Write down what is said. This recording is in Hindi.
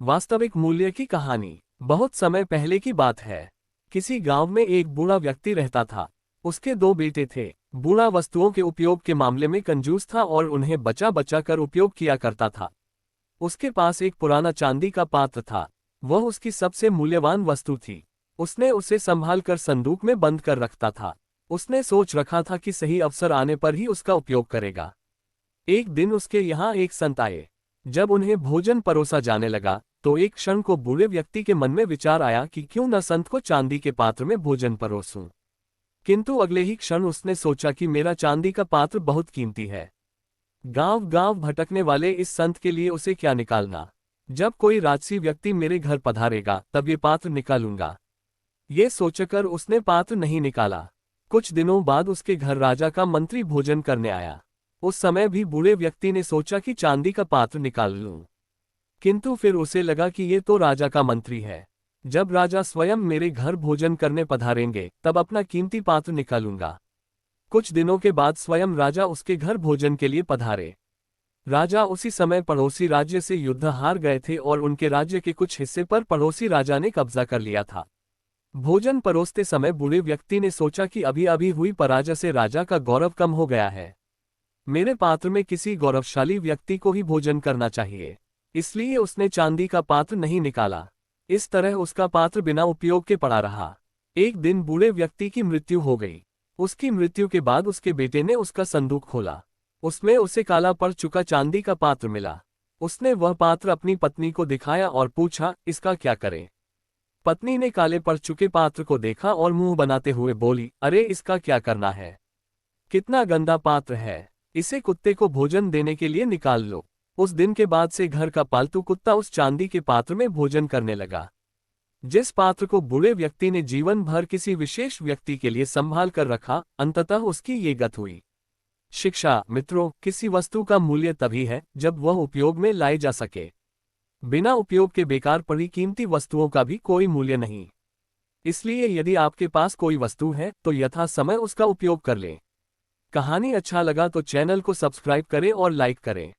वास्तविक मूल्य की कहानी। बहुत समय पहले की बात है। किसी गांव में एक बूढ़ा व्यक्ति रहता था। उसके दो बेटे थे। बूढ़ा वस्तुओं के उपयोग के मामले में कंजूस था और उन्हें बचा बचा कर उपयोग किया करता था। उसके पास एक पुराना चांदी का पात्र था। वह उसकी सबसे मूल्यवान वस्तु थी। उसने उसे संभाल कर संदूक में बंद कर रखता था। उसने सोच रखा था कि सही अवसर आने पर ही उसका उपयोग करेगा। एक दिन उसके यहाँ एक संत आए। जब उन्हें भोजन परोसा जाने लगा तो एक क्षण को बूढ़े व्यक्ति के मन में विचार आया कि क्यों न संत को चांदी के पात्र में भोजन परोसूं। किंतु अगले ही क्षण उसने सोचा कि मेरा चांदी का पात्र बहुत कीमती है। गांव गांव भटकने वाले इस संत के लिए उसे क्या निकालना। जब कोई राजसी व्यक्ति मेरे घर पधारेगा तब ये पात्र निकालूंगा। ये सोचकर उसने पात्र नहीं निकाला। कुछ दिनों बाद उसके घर राजा का मंत्री भोजन करने आया। उस समय भी बूढ़े व्यक्ति ने सोचा कि चांदी का पात्र निकाल लूं। किंतु फिर उसे लगा कि ये तो राजा का मंत्री है। जब राजा स्वयं मेरे घर भोजन करने पधारेंगे तब अपना कीमती पात्र निकालूंगा। कुछ दिनों के बाद स्वयं राजा उसके घर भोजन के लिए पधारे। राजा उसी समय पड़ोसी राज्य से युद्ध हार गए थे और उनके राज्य के कुछ हिस्से पर पड़ोसी राजा ने कब्जा कर लिया था। भोजन परोसते समय बूढ़े व्यक्ति ने सोचा कि अभी अभी हुई पराजय से राजा का गौरव कम हो गया है। मेरे पात्र में किसी गौरवशाली व्यक्ति को ही भोजन करना चाहिए। इसलिए उसने चांदी का पात्र नहीं निकाला। इस तरह उसका पात्र बिना उपयोग के पड़ा रहा। एक दिन बूढ़े व्यक्ति की मृत्यु हो गई। उसकी मृत्यु के बाद उसके बेटे ने उसका संदूक खोला। उसमें उसे काला पड़ चुका चांदी का पात्र मिला। उसने वह पात्र अपनी पत्नी को दिखाया और पूछा, इसका क्या करें। पत्नी ने काले पड़ चुके पात्र को देखा और मुंह बनाते हुए बोली, अरे इसका क्या करना है। कितना गंदा पात्र है। इसे कुत्ते को भोजन देने के लिए निकाल लो। उस दिन के बाद से घर का पालतू कुत्ता उस चांदी के पात्र में भोजन करने लगा। जिस पात्र को बूढ़े व्यक्ति ने जीवन भर किसी विशेष व्यक्ति के लिए संभाल कर रखा, अंततः उसकी ये गत हुई। शिक्षा। मित्रों, किसी वस्तु का मूल्य तभी है जब वह उपयोग में लाई जा सके। बिना उपयोग के बेकार पड़ी कीमती वस्तुओं का भी कोई मूल्य नहीं। इसलिए यदि आपके पास कोई वस्तु है तो यथा समय उसका उपयोग कर लें। कहानी अच्छा लगा तो चैनल को सब्सक्राइब करें और लाइक करें।